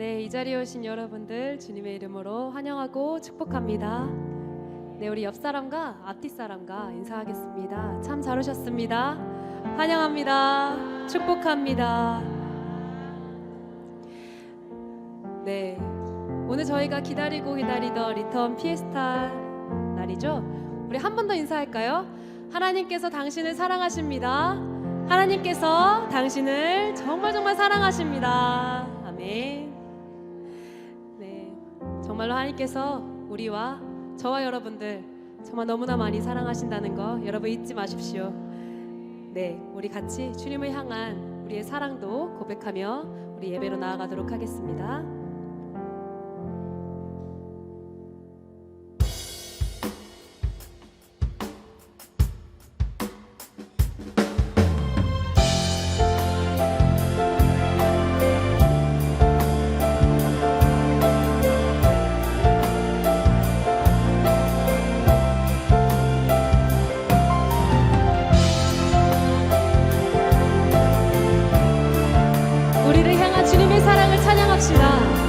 네, 이 자리에 오신 여러분들 주님의 이름으로 환영하고 축복합니다. 네, 우리 옆 사람과 앞뒤 사람과 인사하겠습니다. 참 잘 오셨습니다. 환영합니다. 축복합니다. 네, 오늘 저희가 기다리던 리턴 피에스타 날이죠. 우리 한 번 더 인사할까요? 하나님께서 당신을 사랑하십니다. 하나님께서 당신을 정말 사랑하십니다. 아멘. 네, 정말로 하나님께서 우리와 저와 여러분들 정말 너무나 많이 사랑하신다는 거 여러분 잊지 마십시오. 네, 우리 같이 주님을 향한 우리의 사랑도 고백하며 우리 예배로 나아가도록 하겠습니다. 우리를 향한 주님의 사랑을 찬양합시다.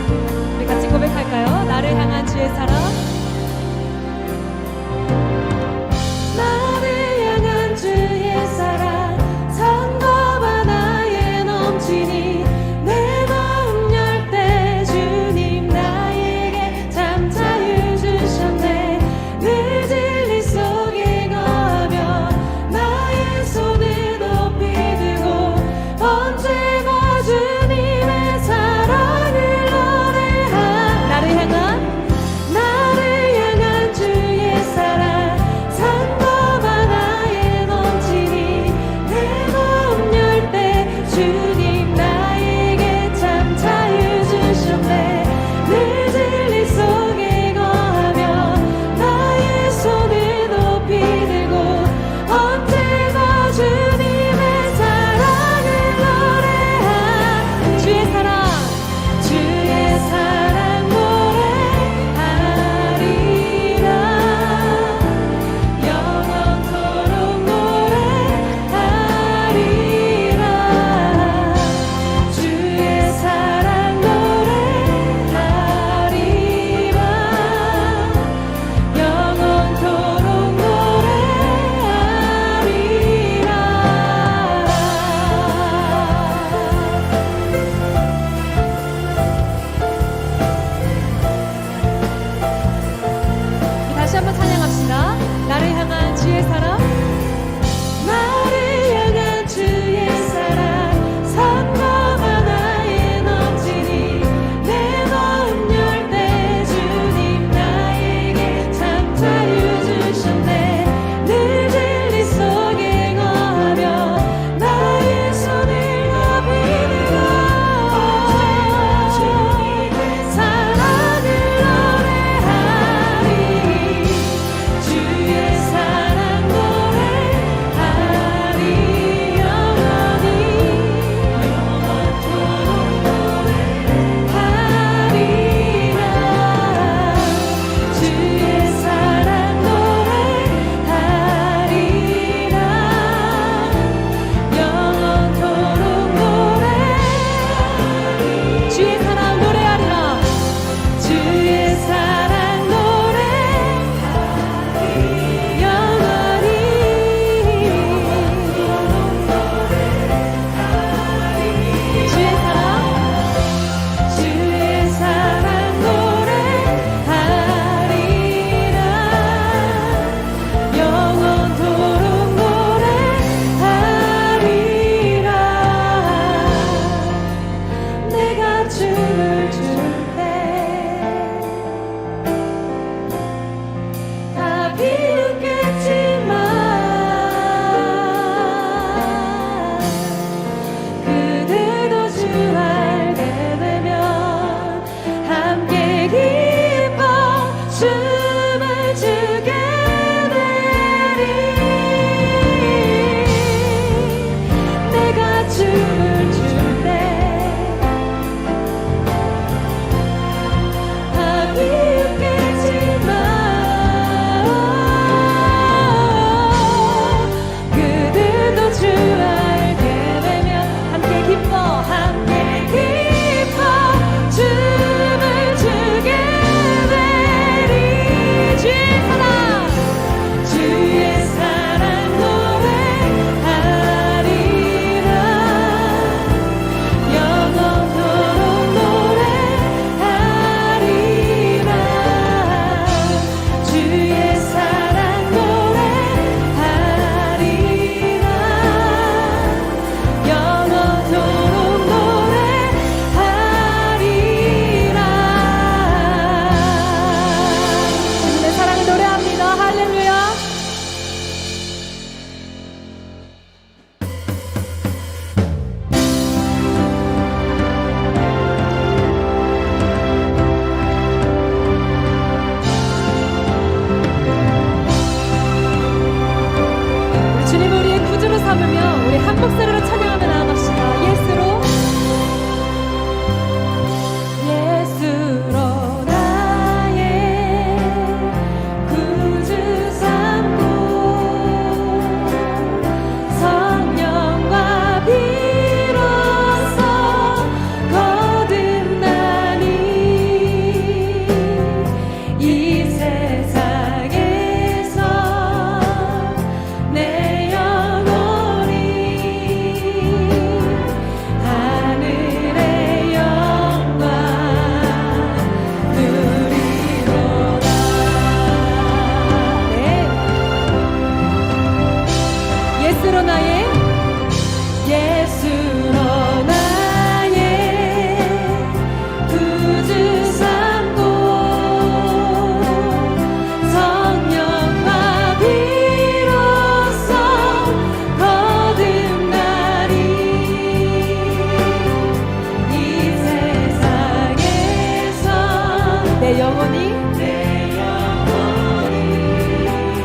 내 영혼이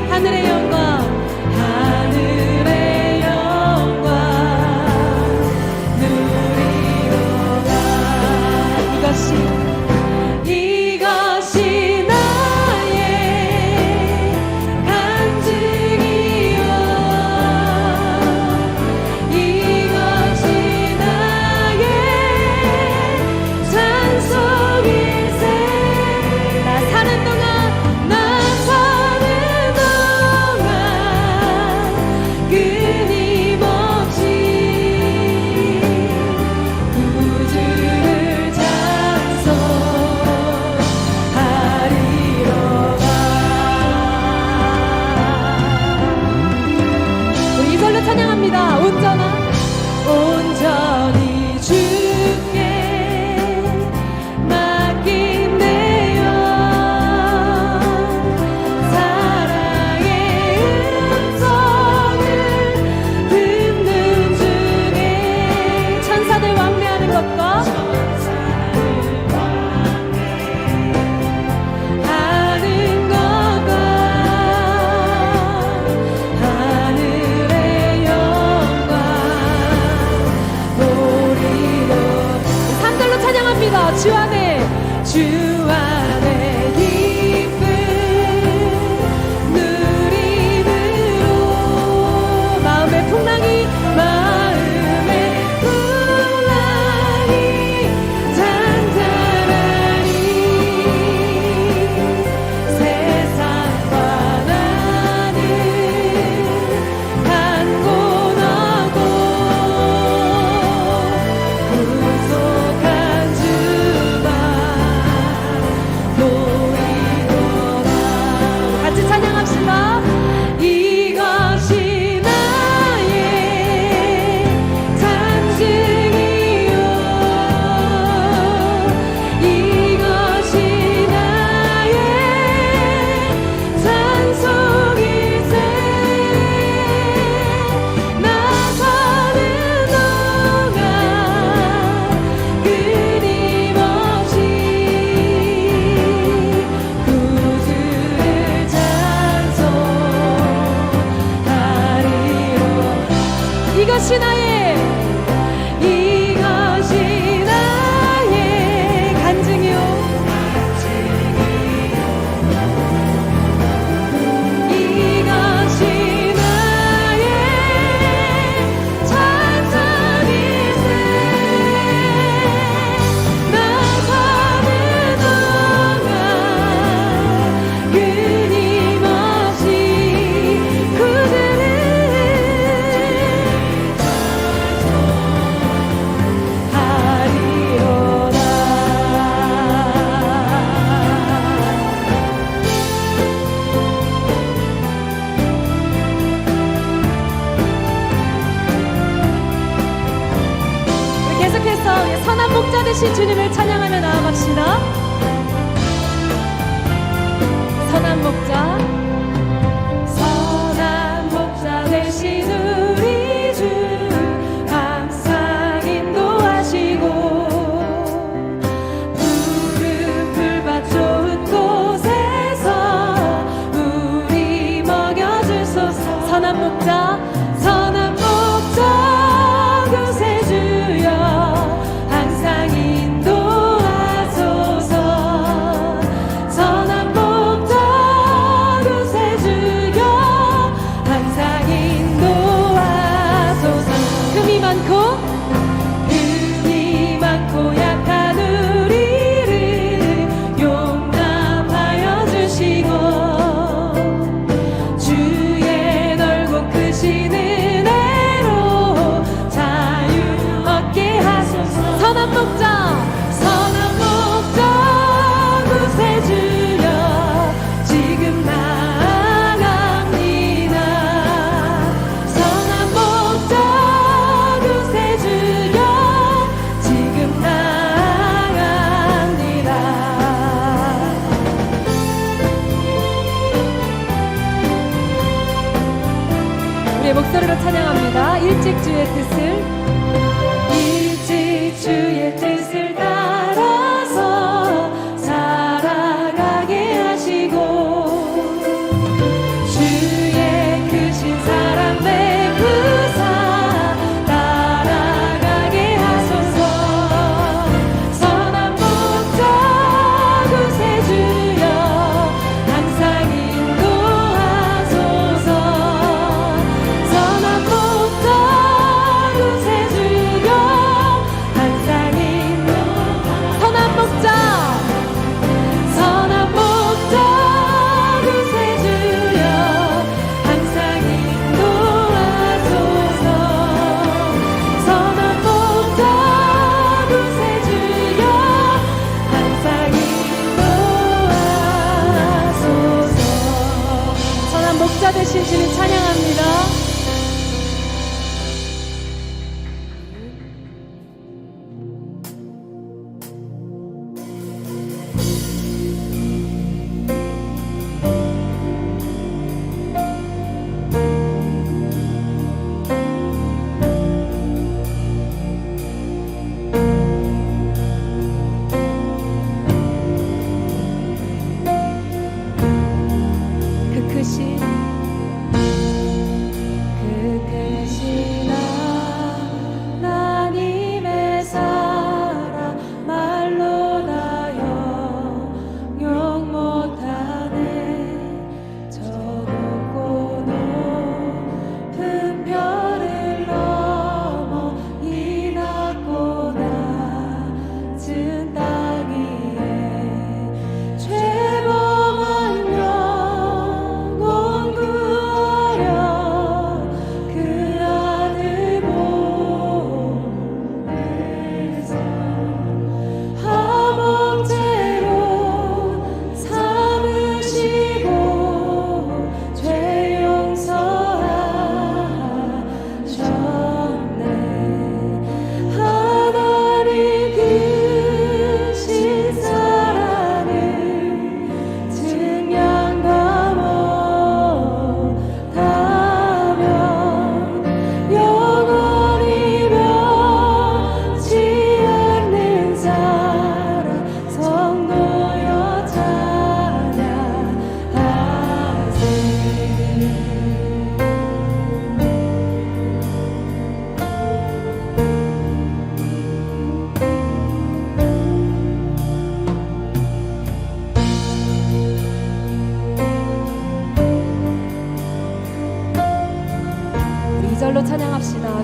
하늘의 영광 하늘의 영광 누리로다. 이것이 나의 간증이요 이것이 나의 찬송일세. 나 사는 동안 끊임없이 구주를 찬송하리로다. 우리 이걸로 찬양합니다. 온전히 주께 맡긴 내 영 사랑의 음성을 듣는 중에 천사들 왕래하는 것과 하는 것과 하늘의 영광 보리로 3절로 찬양합니다. 주 안에 기쁨 누림으로 마음의 풍랑이 잔잔하니 세상과 나는 한 곳 하고 구속한 주만 보이도다. 같이 찬양합시다. 이것이 나의 간증이요 이것이 나의 찬송일세. 나 사는 동안 끊임없이 구주를 찬송하리로. 이것이 나의 간증이요 이것이 나의 찬송일세. 나 사는 동안 끊임없이 구주를 하리로다. 계속해서 선한 목자 되신 주님을 찬양하며 나아갑시다. 선한 목자 되신 우리 주 항상 인도하시고 푸른 풀밭 좋은 곳에서 우리 먹여주소서. 선한 목자 구세주여 항상 인도하소서. 선한 목자 구세주여 항상 인도하소서. 금이 많고 약한 우리를 용납하여 주시고 주의 넓고 크신 은혜로 자유 얻게 하소서. 선한 목자 구세주여 지금 나아갑니다. 선한 목자 구세주여 지금 나아갑니다. 우리의 목소리로 찬양합니다. 일찍 주의 뜻을 따라서 살아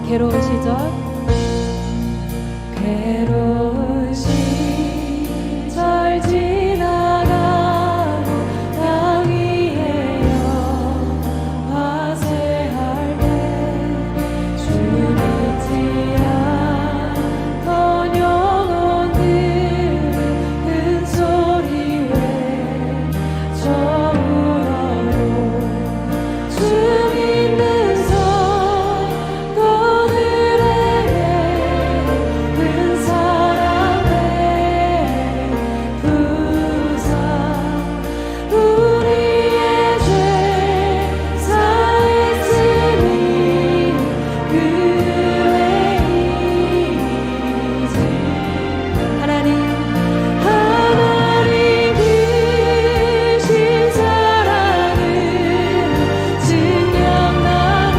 괴로운 시절, 괴로운 시절 지나가고 땅 위에 화세할 때 주 믿지 않던 영혼들 큰 소리 외쳐 울어도 주 믿는 성도들에게 큰 사랑의 부상 우리의 죄 사했으니 그 외이지 하나님 크신 사랑을 증명나고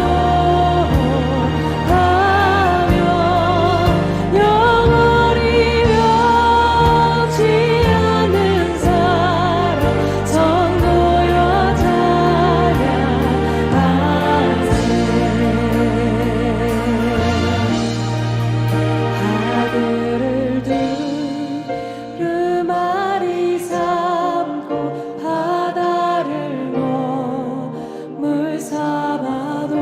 하며 영원히 변치 않는 사랑 성도여 찬양하세 하늘을 두루마리 삼고 바다를 머물 삼아도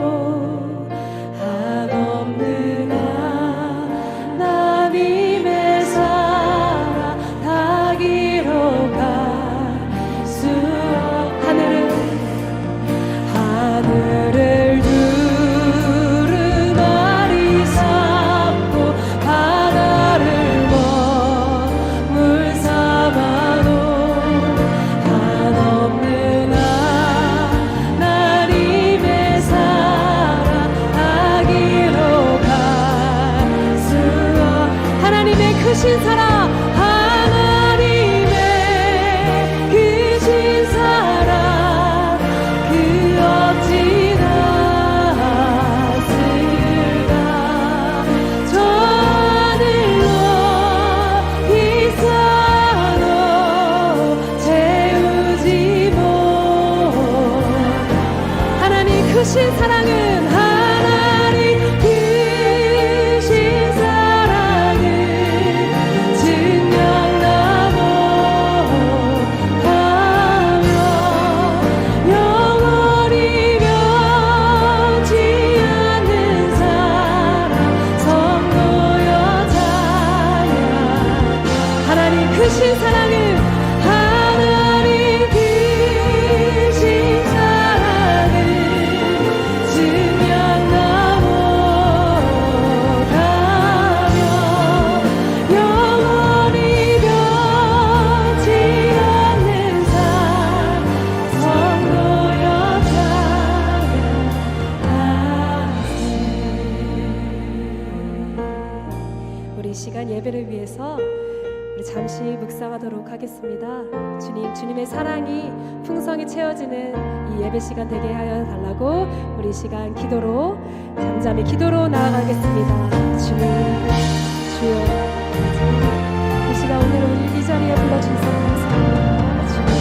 한없는 하나님의 사랑 닿기로 갈 수 하늘을 두루마리 삼고 바다를 머물 삼아도 한없는 하나님의 사랑 닿기로 갈 수 하나님의 크신 사랑 하나님의 크신 사랑 그 어찌나 쓸까 저 하늘로 비싸도 채우지 못 하나님 크신 사랑은 하나님 크신 사랑을 증명나고 하며 영원히 변치 않는 사랑 성도여 찬양 하나님 크신 사랑을 하나님 크신 사랑을 증명나고 가며 영원히 변치 않는 사랑 성도여 찬양하세 우리 시간 예배를 위해서 우리 잠시 묵상하도록 하겠습니다. 주님의 사랑이 풍성히 채워지는 이 예배 시간 되게 하여 달라고 우리 시간 기도로 잠잠히 기도로 나아가겠습니다. 주님, 주여, 이 시간 오늘 우리 이 자리에 불러주셔서 감사합니다. 주님.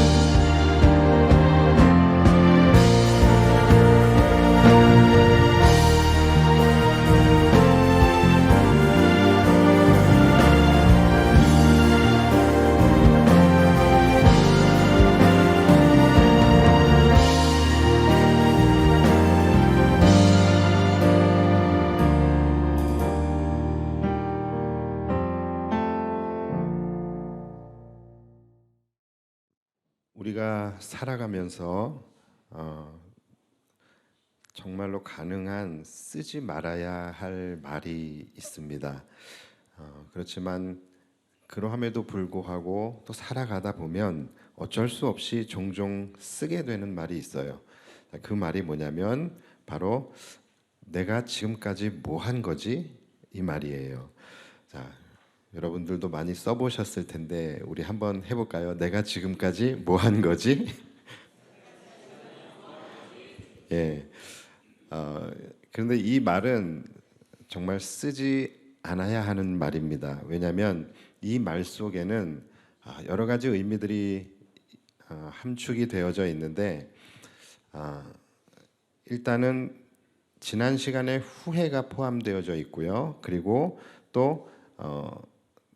우리가 살아가면서 정말로 가능한 쓰지 말아야 할 말이 있습니다. 그렇지만 그러함에도 불구하고 또 살아가다 보면 어쩔 수 없이 종종 쓰게 되는 말이 있어요. 그 말이 뭐냐면 바로 내가 지금까지 뭐 한 거지? 이 말이에요. 자, 여러분들도 많이 써보셨을 텐데 우리 한번 해볼까요? 내가 지금까지 뭐 한 거지? 예. 그런데 이 말은 정말 쓰지 않아야 하는 말입니다. 왜냐하면 이 말 속에는 여러 가지 의미들이 함축이 되어져 있는데 일단은 지난 시간에 후회가 포함되어져 있고요. 그리고 또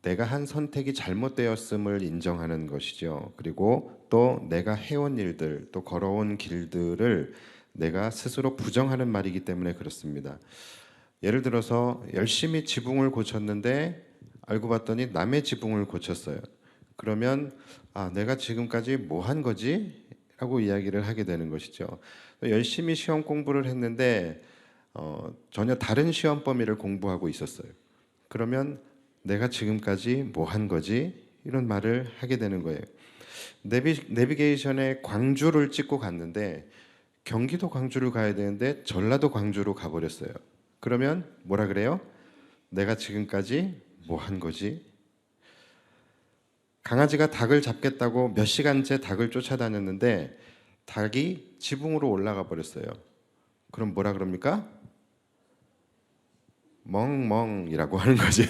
내가 한 선택이 잘못되었음을 인정하는 것이죠. 그리고 또 내가 해온 일들, 또 걸어온 길들을 내가 스스로 부정하는 말이기 때문에 그렇습니다. 예를 들어서 열심히 지붕을 고쳤는데 알고 봤더니 남의 지붕을 고쳤어요. 그러면 내가 지금까지 뭐 한 거지? 라고 이야기를 하게 되는 것이죠. 열심히 시험 공부를 했는데 전혀 다른 시험 범위를 공부하고 있었어요. 그러면 내가 지금까지 뭐 한 거지? 이런 말을 하게 되는 거예요. 내비게이션에 광주를 찍고 갔는데 경기도 광주를 가야 되는데 전라도 광주로 가버렸어요. 그러면 뭐라 그래요? 내가 지금까지 뭐 한 거지? 강아지가 닭을 잡겠다고 몇 시간째 닭을 쫓아다녔는데 닭이 지붕으로 올라가 버렸어요. 그럼 뭐라 그럽니까? 멍멍이라고 하는 거죠.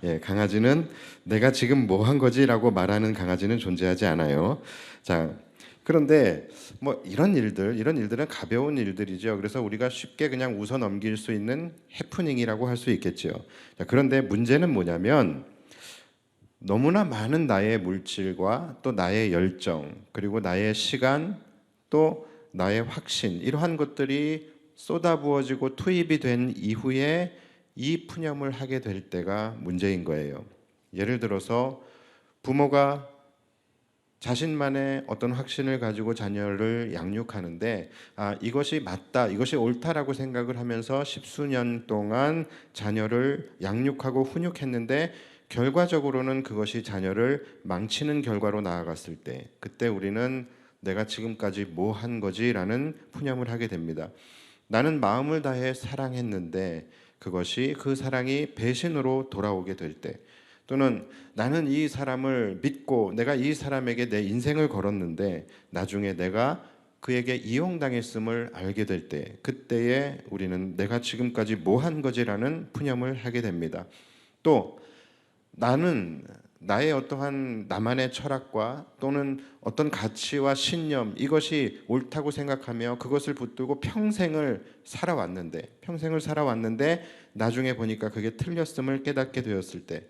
예, 강아지는 내가 지금 뭐 한 거지라고 말하는 강아지는 존재하지 않아요. 자, 그런데 뭐 이런 일들은 가벼운 일들이죠. 그래서 우리가 쉽게 그냥 웃어 넘길 수 있는 해프닝이라고 할 수 있겠죠. 자, 그런데 문제는 뭐냐면 너무나 많은 나의 물질과 또 나의 열정, 그리고 나의 시간, 또 나의 확신, 이러한 것들이 쏟아부어지고 투입이 된 이후에 이 푸념을 하게 될 때가 문제인 거예요. 예를 들어서 부모가 자신만의 어떤 확신을 가지고 자녀를 양육하는데 이것이 맞다, 이것이 옳다라고 생각을 하면서 십수년 동안 자녀를 양육하고 훈육했는데 결과적으로는 그것이 자녀를 망치는 결과로 나아갔을 때, 그때 우리는 내가 지금까지 뭐 한 거지라는 푸념을 하게 됩니다. 나는 마음을 다해 사랑했는데 그것이 그 사랑이 배신으로 돌아오게 될 때, 또는 나는 이 사람을 믿고 내가 이 사람에게 내 인생을 걸었는데 나중에 내가 그에게 이용당했음을 알게 될 때, 그때에 우리는 내가 지금까지 뭐 한 거지라는 푸념을 하게 됩니다. 또 나는 나의 어떠한 나만의 철학과 또는 어떤 가치와 신념, 이것이 옳다고 생각하며 그것을 붙들고 평생을 살아왔는데 나중에 보니까 그게 틀렸음을 깨닫게 되었을 때,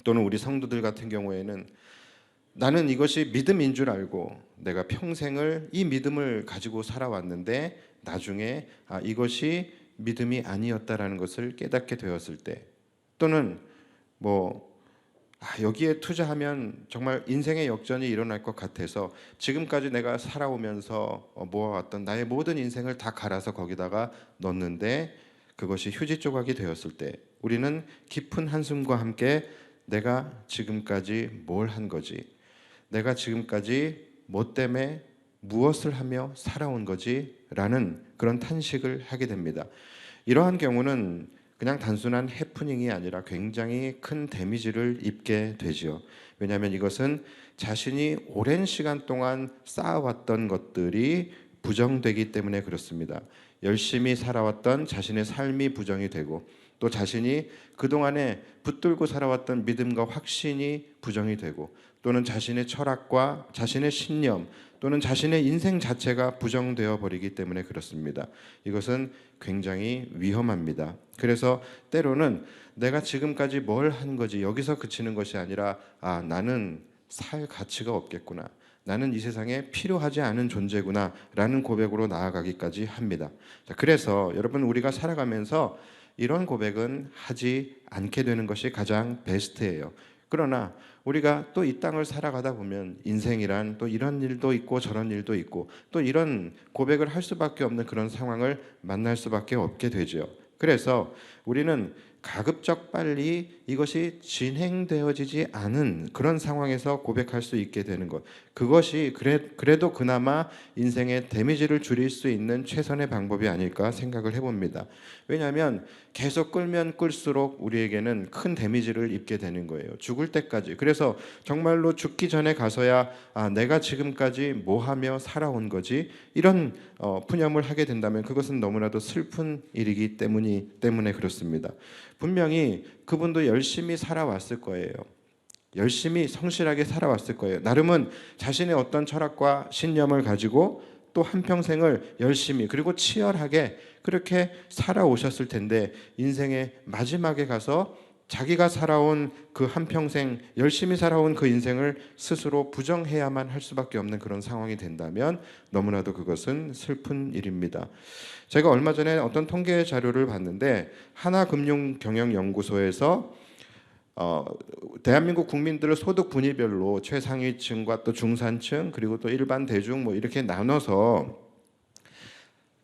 또는 우리 성도들 같은 경우에는 나는 이것이 믿음인 줄 알고 내가 평생을 이 믿음을 가지고 살아왔는데 나중에 이것이 믿음이 아니었다라는 것을 깨닫게 되었을 때, 또는 여기에 투자하면 정말 인생의 역전이 일어날 것 같아서 지금까지 내가 살아오면서 모아왔던 나의 모든 인생을 다 갈아서 거기다가 넣었는데 그것이 휴지 조각이 되었을 때, 우리는 깊은 한숨과 함께 내가 지금까지 뭘 한 거지, 내가 지금까지 뭐 때문에 무엇을 하며 살아온 거지 라는 그런 탄식을 하게 됩니다. 이러한 경우는 그냥 단순한 해프닝이 아니라 굉장히 큰 데미지를 입게 되지요. 왜냐하면 이것은 자신이 오랜 시간 동안 쌓아왔던 것들이 부정되기 때문에 그렇습니다. 열심히 살아왔던 자신의 삶이 부정이 되고, 또 자신이 그동안에 붙들고 살아왔던 믿음과 확신이 부정이 되고, 또는 자신의 철학과 자신의 신념, 또는 자신의 인생 자체가 부정되어 버리기 때문에 그렇습니다. 이것은 굉장히 위험합니다. 그래서 때로는 내가 지금까지 뭘 한 거지, 여기서 그치는 것이 아니라 나는 살 가치가 없겠구나, 나는 이 세상에 필요하지 않은 존재구나 라는 고백으로 나아가기까지 합니다. 그래서 여러분, 우리가 살아가면서 이런 고백은 하지 않게 되는 것이 가장 베스트예요. 그러나 우리가 또 이 땅을 살아가다 보면 인생이란 또 이런 일도 있고 저런 일도 있고 또 이런 고백을 할 수밖에 없는 그런 상황을 만날 수밖에 없게 되죠. 그래서 우리는 가급적 빨리 이것이 진행되어지지 않은 그런 상황에서 고백할 수 있게 되는 것, 그것이 그래도 그나마 인생의 데미지를 줄일 수 있는 최선의 방법이 아닐까 생각을 해봅니다. 왜냐하면 계속 끌면 끌수록 우리에게는 큰 데미지를 입게 되는 거예요. 죽을 때까지. 그래서 정말로 죽기 전에 가서야 내가 지금까지 뭐 하며 살아온 거지, 이런 푸념을 하게 된다면 그것은 너무나도 슬픈 일이기 때문에 그렇습니다. 분명히 그분도 열심히 살아왔을 거예요. 열심히 성실하게 살아왔을 거예요. 나름은 자신의 어떤 철학과 신념을 가지고 또 한평생을 열심히 그리고 치열하게 그렇게 살아오셨을 텐데 인생의 마지막에 가서 자기가 살아온 그 한평생 열심히 살아온 그 인생을 스스로 부정해야만 할 수밖에 없는 그런 상황이 된다면 너무나도 그것은 슬픈 일입니다. 제가 얼마 전에 어떤 통계 자료를 봤는데 하나금융경영연구소에서 대한민국 국민들을 소득 분위별로 최상위층과 또 중산층 그리고 또 일반 대중 뭐 이렇게 나눠서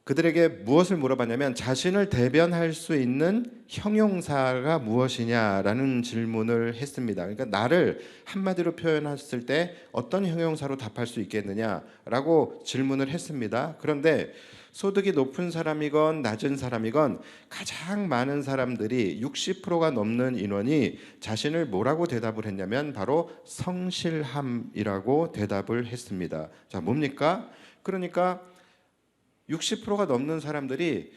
그들에게 무엇을 물어봤냐면 자신을 대변할 수 있는 형용사가 무엇이냐라는 질문을 했습니다. 그러니까 나를 한마디로 표현했을 때 어떤 형용사로 답할 수 있겠느냐라고 질문을 했습니다. 그런데 소득이 높은 사람이건 낮은 사람이건 가장 많은 사람들이 60%가 넘는 인원이 자신을 뭐라고 대답을 했냐면 바로 성실함이라고 대답을 했습니다. 자, 뭡니까? 그러니까 60%가 넘는 사람들이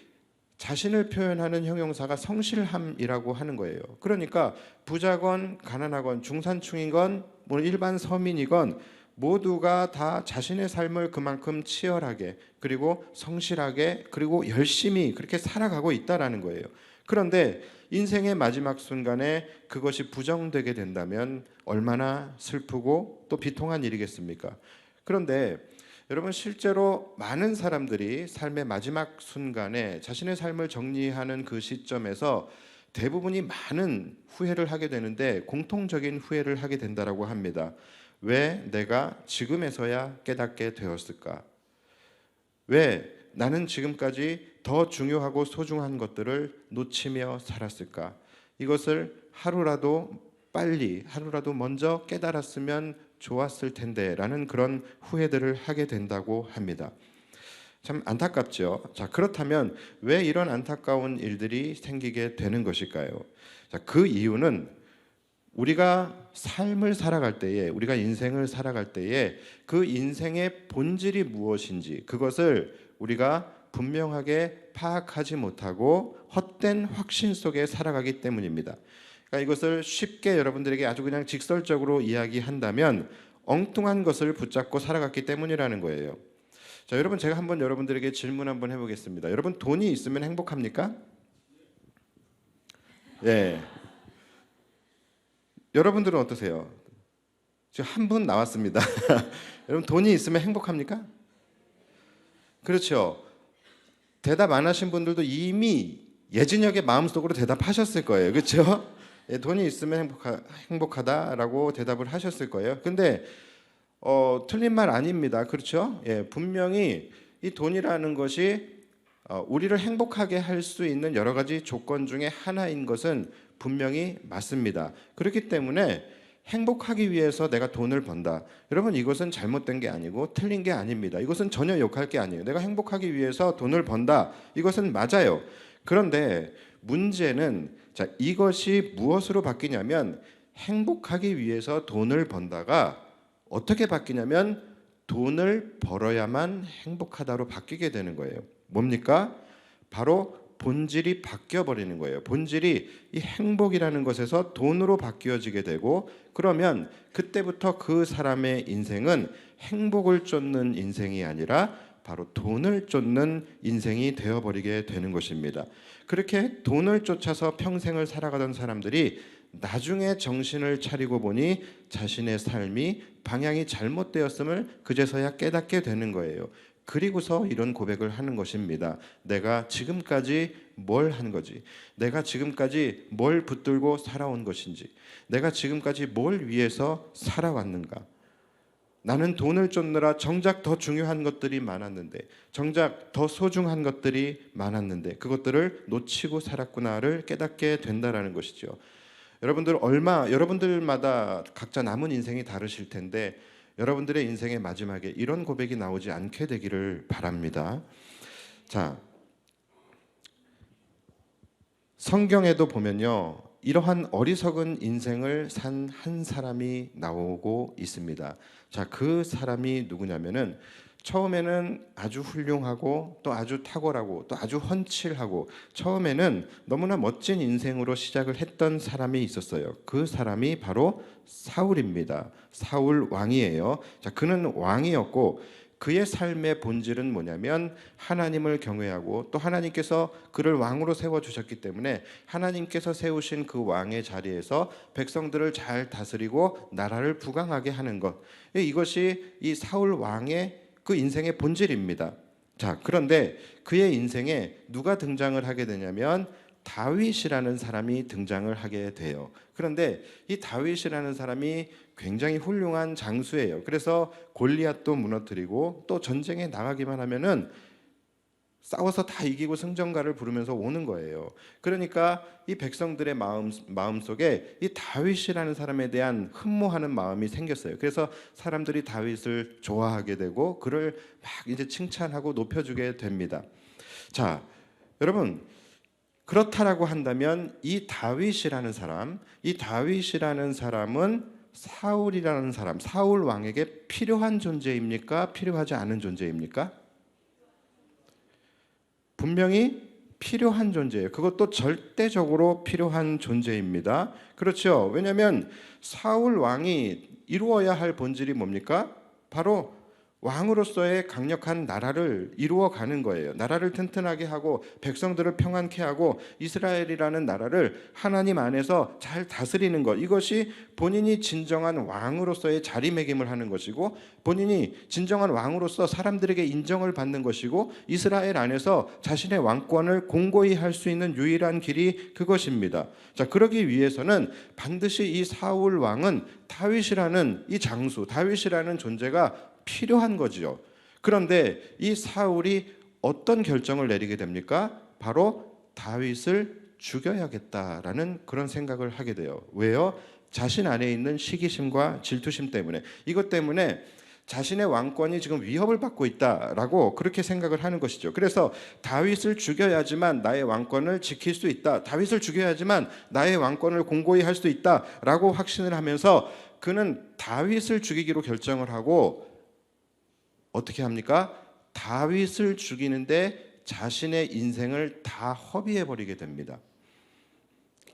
자신을 표현하는 형용사가 성실함이라고 하는 거예요. 그러니까 부자건 가난하건 중산층이건 뭐 일반 서민이건 모두가 다 자신의 삶을 그만큼 치열하게 그리고 성실하게 그리고 열심히 그렇게 살아가고 있다라는 거예요. 그런데 인생의 마지막 순간에 그것이 부정되게 된다면 얼마나 슬프고 또 비통한 일이겠습니까? 그런데 여러분 실제로 많은 사람들이 삶의 마지막 순간에 자신의 삶을 정리하는 그 시점에서 대부분이 많은 후회를 하게 되는데 공통적인 후회를 하게 된다라고 합니다. 왜 내가 지금에서야 깨닫게 되었을까? 왜 나는 지금까지 더 중요하고 소중한 것들을 놓치며 살았을까? 이것을 하루라도 빨리 하루라도 먼저 깨달았으면 좋았을 텐데 라는 그런 후회들을 하게 된다고 합니다. 참 안타깝죠. 자, 그렇다면 왜 이런 안타까운 일들이 생기게 되는 것일까요? 자, 그 이유는 우리가 삶을 살아갈 때에 우리가 인생을 살아갈 때에 그 인생의 본질이 무엇인지 그것을 우리가 분명하게 파악하지 못하고 헛된 확신 속에 살아가기 때문입니다. 그러니까 이것을 쉽게 여러분들에게 아주 그냥 직설적으로 이야기한다면 엉뚱한 것을 붙잡고 살아갔기 때문이라는 거예요. 자, 여러분 제가 한번 여러분들에게 질문 한번 해보겠습니다. 여러분 돈이 있으면 행복합니까? 예. 여러분들은 어떠세요? 지금 한 분 나왔습니다. 여러분 돈이 있으면 행복합니까? 그렇죠. 대답 안 하신 분들도 이미 예진역의 마음속으로 대답하셨을 거예요. 그렇죠? 예, 돈이 있으면 행복하다라고 대답을 하셨을 거예요. 근데 틀린 말 아닙니다. 그렇죠? 예, 분명히 이 돈이라는 것이 우리를 행복하게 할 수 있는 여러 가지 조건 중에 하나인 것은 분명히 맞습니다. 그렇기 때문에 행복하기 위해서 내가 돈을 번다. 여러분 이것은 잘못된 게 아니고 틀린 게 아닙니다. 이것은 전혀 욕할 게 아니에요. 내가 행복하기 위해서 돈을 번다. 이것은 맞아요. 그런데 문제는 자, 이것이 무엇으로 바뀌냐면 행복하기 위해서 돈을 번다가 어떻게 바뀌냐면 돈을 벌어야만 행복하다로 바뀌게 되는 거예요. 뭡니까? 바로 본질이 바뀌어 버리는 거예요. 본질이 이 행복이라는 것에서 돈으로 바뀌어지게 되고 그러면 그때부터 그 사람의 인생은 행복을 쫓는 인생이 아니라 바로 돈을 쫓는 인생이 되어버리게 되는 것입니다. 그렇게 돈을 쫓아서 평생을 살아가던 사람들이 나중에 정신을 차리고 보니 자신의 삶이 방향이 잘못되었음을 그제서야 깨닫게 되는 거예요. 그리고서 이런 고백을 하는 것입니다. 내가 지금까지 뭘 한 거지? 내가 지금까지 뭘 붙들고 살아온 것인지? 내가 지금까지 뭘 위해서 살아왔는가? 나는 돈을 쫓느라 정작 더 중요한 것들이 많았는데 정작 더 소중한 것들이 많았는데 그것들을 놓치고 살았구나를 깨닫게 된다라는 것이죠. 여러분들마다 각자 남은 인생이 다르실 텐데 여러분들의 인생의 마지막에 이런 고백이 나오지 않게 되기를 바랍니다. 자, 성경에도 보면요. 이러한 어리석은 인생을 산 한 사람이 나오고 있습니다. 자, 그 사람이 누구냐면은 처음에는 아주 훌륭하고 또 아주 탁월하고 또 아주 훤칠하고 처음에는 너무나 멋진 인생으로 시작을 했던 사람이 있었어요. 그 사람이 바로 사울입니다. 사울 왕이에요. 자, 그는 왕이었고 그의 삶의 본질은 뭐냐면 하나님을 경외하고 또 하나님께서 그를 왕으로 세워주셨기 때문에 하나님께서 세우신 그 왕의 자리에서 백성들을 잘 다스리고 나라를 부강하게 하는 것, 이것이 이 사울 왕의 그 인생의 본질입니다. 자, 그런데 그의 인생에 누가 등장을 하게 되냐면 다윗이라는 사람이 등장을 하게 돼요. 그런데 이 다윗이라는 사람이 굉장히 훌륭한 장수예요. 그래서 골리앗도 무너뜨리고 또 전쟁에 나가기만 하면은 싸워서 다 이기고 승전가를 부르면서 오는 거예요. 그러니까 이 백성들의 마음 속에 이 다윗이라는 사람에 대한 흠모하는 마음이 생겼어요. 그래서 사람들이 다윗을 좋아하게 되고 그를 막 이제 칭찬하고 높여주게 됩니다. 자, 여러분, 그렇다라고 한다면 이 다윗이라는 사람은 사울이라는 사람, 사울 왕에게 필요한 존재입니까? 필요하지 않은 존재입니까? 분명히 필요한 존재예요. 그것도 절대적으로 필요한 존재입니다. 그렇죠. 왜냐하면 사울 왕이 이루어야 할 본질이 뭡니까? 바로 왕으로서의 강력한 나라를 이루어가는 거예요. 나라를 튼튼하게 하고 백성들을 평안케 하고 이스라엘이라는 나라를 하나님 안에서 잘 다스리는 것, 이것이 본인이 진정한 왕으로서의 자리매김을 하는 것이고 본인이 진정한 왕으로서 사람들에게 인정을 받는 것이고 이스라엘 안에서 자신의 왕권을 공고히 할 수 있는 유일한 길이 그것입니다. 자, 그러기 위해서는 반드시 이 사울 왕은 다윗이라는 이 장수, 다윗이라는 존재가 필요한 거지요. 그런데 이 사울이 어떤 결정을 내리게 됩니까? 바로 다윗을 죽여야겠다라는 그런 생각을 하게 돼요. 왜요? 자신 안에 있는 시기심과 질투심 때문에, 이것 때문에 자신의 왕권이 지금 위협을 받고 있다라고 그렇게 생각을 하는 것이죠. 그래서 다윗을 죽여야지만 나의 왕권을 지킬 수 있다, 다윗을 죽여야지만 나의 왕권을 공고히 할 수 있다라고 확신을 하면서 그는 다윗을 죽이기로 결정을 하고 어떻게 합니까? 다윗을 죽이는데 자신의 인생을 다 허비해 버리게 됩니다.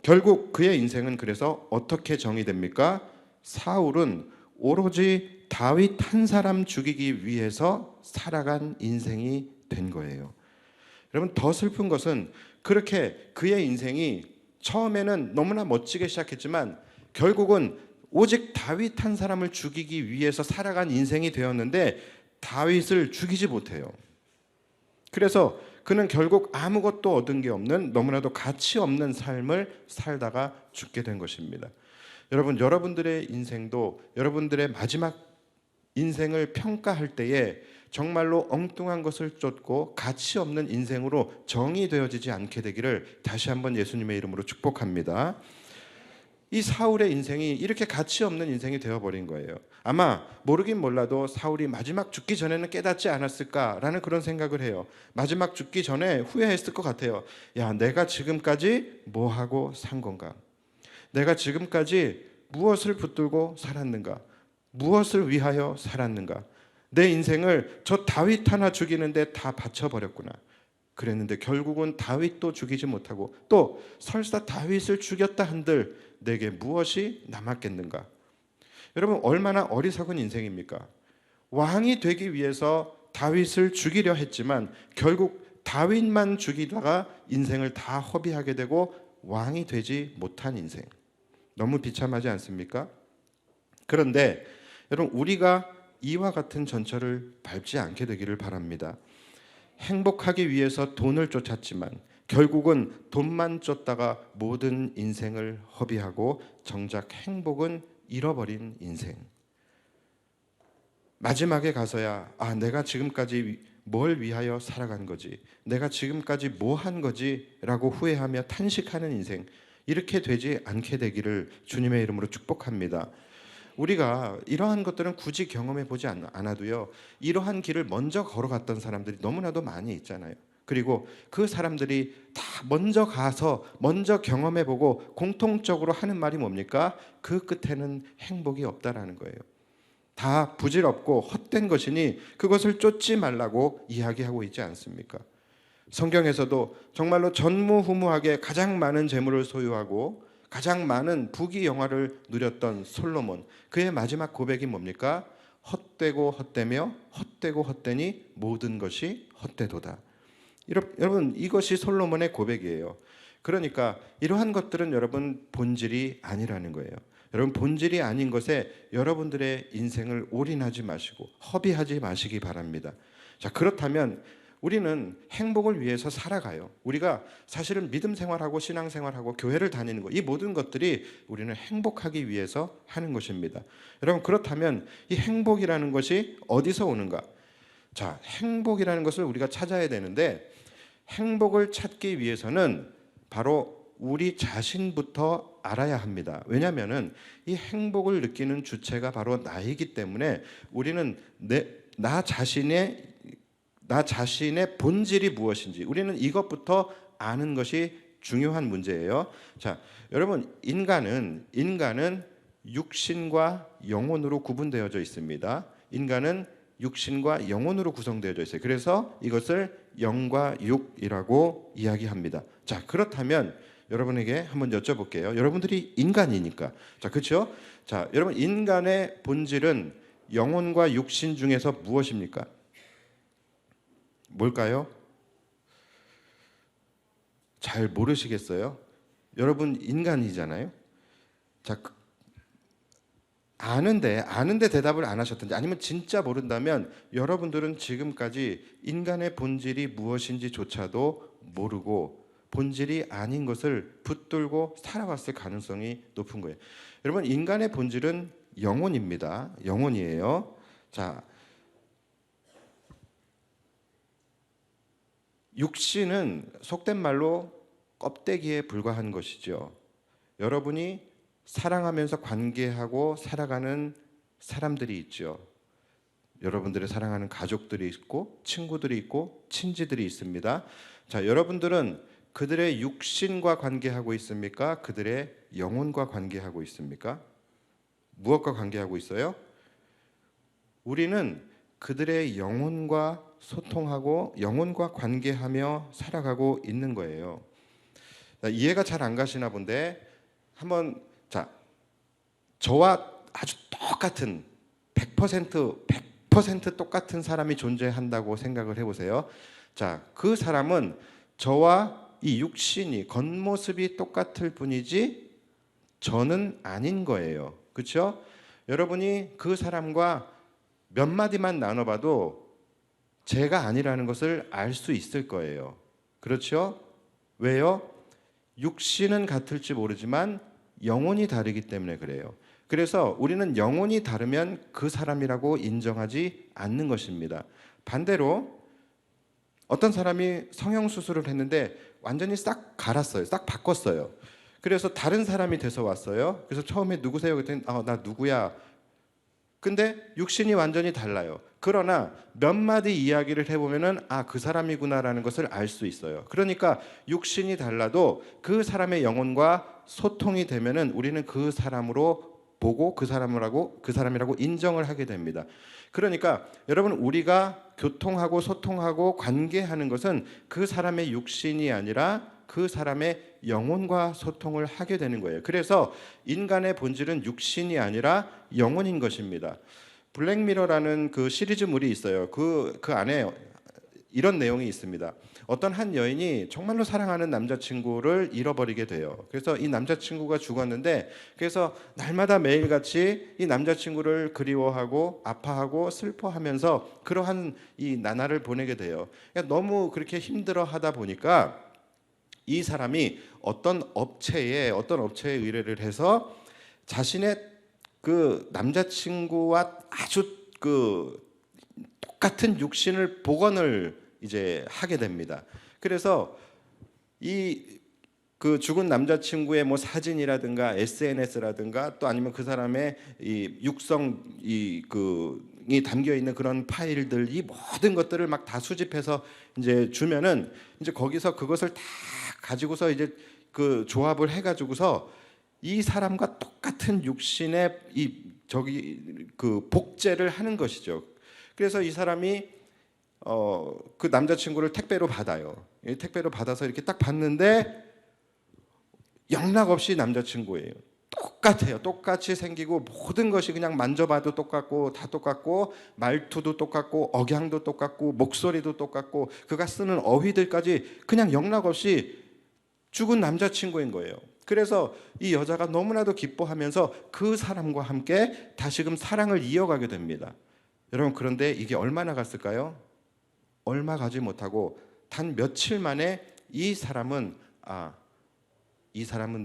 결국 그의 인생은 그래서 어떻게 정의됩니까? 사울은 오로지 다윗 한 사람 죽이기 위해서 살아간 인생이 된 거예요. 여러분, 더 슬픈 것은 그렇게 그의 인생이 처음에는 너무나 멋지게 시작했지만 결국은 오직 다윗 한 사람을 죽이기 위해서 살아간 인생이 되었는데 다윗을 죽이지 못해요. 그래서 그는 결국 아무것도 얻은 게 없는, 너무나도 가치 없는 삶을 살다가 죽게 된 것입니다. 여러분, 여러분들의 인생도 여러분들의 마지막 인생을 평가할 때에 정말로 엉뚱한 것을 쫓고 가치 없는 인생으로 정의되어지지 않게 되기를 다시 한번 예수님의 이름으로 축복합니다. 이 사울의 인생이 이렇게 가치 없는 인생이 되어버린 거예요. 아마 모르긴 몰라도 사울이 마지막 죽기 전에는 깨닫지 않았을까라는 그런 생각을 해요. 마지막 죽기 전에 후회했을 것 같아요. 야, 내가 지금까지 뭐하고 산 건가? 내가 지금까지 무엇을 붙들고 살았는가? 무엇을 위하여 살았는가? 내 인생을 저 다윗 하나 죽이는데 다 바쳐버렸구나. 그랬는데 결국은 다윗도 죽이지 못하고 또 설사 다윗을 죽였다 한들 내게 무엇이 남았겠는가? 여러분, 얼마나 어리석은 인생입니까? 왕이 되기 위해서 다윗을 죽이려 했지만 결국 다윗만 죽이다가 인생을 다 허비하게 되고 왕이 되지 못한 인생. 너무 비참하지 않습니까? 그런데 여러분, 우리가 이와 같은 전철을 밟지 않게 되기를 바랍니다. 행복하기 위해서 돈을 쫓았지만 결국은 돈만 쫓다가 모든 인생을 허비하고 정작 행복은 잃어버린 인생. 마지막에 가서야 내가 지금까지 뭘 위하여 살아간 거지, 내가 지금까지 뭐 한 거지 라고 후회하며 탄식하는 인생, 이렇게 되지 않게 되기를 주님의 이름으로 축복합니다. 우리가 이러한 것들은 굳이 경험해 보지 않아도요, 이러한 길을 먼저 걸어갔던 사람들이 너무나도 많이 있잖아요. 그리고 그 사람들이 다 먼저 가서 먼저 경험해 보고 공통적으로 하는 말이 뭡니까? 그 끝에는 행복이 없다라는 거예요. 다 부질없고 헛된 것이니 그것을 쫓지 말라고 이야기하고 있지 않습니까? 성경에서도 정말로 전무후무하게 가장 많은 재물을 소유하고 가장 많은 부귀영화를 누렸던 솔로몬, 그의 마지막 고백이 뭡니까? 헛되고 헛되며 헛되고 헛되니 모든 것이 헛되도다. 여러분 이것이 솔로몬의 고백이에요. 그러니까 이러한 것들은 여러분 본질이 아니라는 거예요. 여러분 본질이 아닌 것에 여러분들의 인생을 올인하지 마시고 허비하지 마시기 바랍니다. 자, 그렇다면 우리는 행복을 위해서 살아가요. 우리가 사실은 믿음 생활하고 신앙 생활하고 교회를 다니는 것, 이 모든 것들이 우리는 행복하기 위해서 하는 것입니다. 여러분 그렇다면 이 행복이라는 것이 어디서 오는가? 자, 행복이라는 것을 우리가 찾아야 되는데 행복을 찾기 위해서는 바로 우리 자신부터 알아야 합니다. 왜냐하면 이 행복을 느끼는 주체가 바로 나이기 때문에 우리는 나 자신의 본질이 무엇인지 우리는 이것부터 아는 것이 중요한 문제예요. 자, 여러분 인간은 육신과 영혼으로 구분되어져 있습니다. 인간은 육신과 영혼으로 구성되어져 있어요. 그래서 이것을 영과 육이라고 이야기합니다. 자, 그렇다면 여러분에게 한번 여쭤볼게요. 여러분들이 인간이니까. 자, 그렇죠? 자, 여러분 인간의 본질은 영혼과 육신 중에서 무엇입니까? 뭘까요? 잘 모르시겠어요? 여러분 인간이잖아요. 자, 아는데 대답을 안 하셨든지 아니면 진짜 모른다면 여러분들은 지금까지 인간의 본질이 무엇인지조차도 모르고 본질이 아닌 것을 붙들고 살아왔을 가능성이 높은 거예요. 여러분 인간의 본질은 영혼입니다. 영혼이에요. 자, 육신은 속된 말로 껍데기에 불과한 것이죠. 여러분이 사랑하면서 관계하고 살아가는 사람들이 있죠. 여러분들의 사랑하는 가족들이 있고 친구들이 있고 친지들이 있습니다. 자, 여러분들은 그들의 육신과 관계하고 있습니까? 그들의 영혼과 관계하고 있습니까? 무엇과 관계하고 있어요? 우리는 그들의 영혼과 소통하고 영혼과 관계하며 살아가고 있는 거예요. 이해가 잘 안 가시나 본데 한번 자, 저와 아주 똑같은 100% 똑같은 사람이 존재한다고 생각을 해보세요. 자, 그 사람은 저와 이 육신이 겉모습이 똑같을 뿐이지 저는 아닌 거예요. 그렇죠? 여러분이 그 사람과 몇 마디만 나눠봐도 제가 아니라는 것을 알 수 있을 거예요. 그렇죠? 왜요? 육신은 같을지 모르지만 영혼이 다르기 때문에 그래요. 그래서 우리는 영혼이 다르면 그 사람이라고 인정하지 않는 것입니다. 반대로 어떤 사람이 성형수술을 했는데 완전히 싹 갈았어요. 싹 바꿨어요. 그래서 다른 사람이 돼서 왔어요. 그래서 처음에 누구세요? 그랬더니 나 누구야. 근데 육신이 완전히 달라요. 그러나 몇 마디 이야기를 해보면은 그 사람이구나라는 것을 알 수 있어요. 그러니까 육신이 달라도 그 사람의 영혼과 소통이 되면은 우리는 그 사람으로 보고 그 사람이라고 인정을 하게 됩니다. 그러니까 여러분 우리가 교통하고 소통하고 관계하는 것은 그 사람의 육신이 아니라 그 사람의 영혼과 소통을 하게 되는 거예요. 그래서 인간의 본질은 육신이 아니라 영혼인 것입니다. 블랙미러라는 그 시리즈물이 있어요. 그 안에 이런 내용이 있습니다. 어떤 한 여인이 정말로 사랑하는 남자친구를 잃어버리게 돼요. 그래서 이 남자친구가 죽었는데 그래서 날마다 매일같이 이 남자친구를 그리워하고 아파하고 슬퍼하면서 그러한 이 나날을 보내게 돼요. 그러니까 너무 그렇게 힘들어하다 보니까 이 사람이 어떤 업체에 의뢰를 해서 자신의 그 남자친구와 아주 그 똑같은 육신을 복원을 이제 하게 됩니다. 그래서 이 그 죽은 남자친구의 뭐 사진이라든가 SNS라든가 또 아니면 그 사람의 이 육성 이 담겨 있는 그런 파일들 이 모든 것들을 막 다 수집해서 이제 주면은 이제 거기서 그것을 다 가지고서 이제 그 조합을 해가지고서 이 사람과 똑같은 육신의 그 복제를 하는 것이죠. 그래서 이 사람이 그 남자친구를 택배로 받아요. 택배로 받아서 이렇게 딱 봤는데 영락없이 남자친구예요. 똑같아요. 똑같이 생기고 모든 것이 그냥 만져봐도 똑같고 다 똑같고 말투도 똑같고 억양도 똑같고 목소리도 똑같고 그가 쓰는 어휘들까지 그냥 영락없이 죽은 남자친구인 거예요. 그래서 이 여자가 너무나도 기뻐하면서 그 사람과 함께 다시금 사랑을 이어가게 됩니다. 여러분, 그런데 이게 얼마나 갔을까요? 얼마 가지 못하고 단 며칠 만에 이 사람은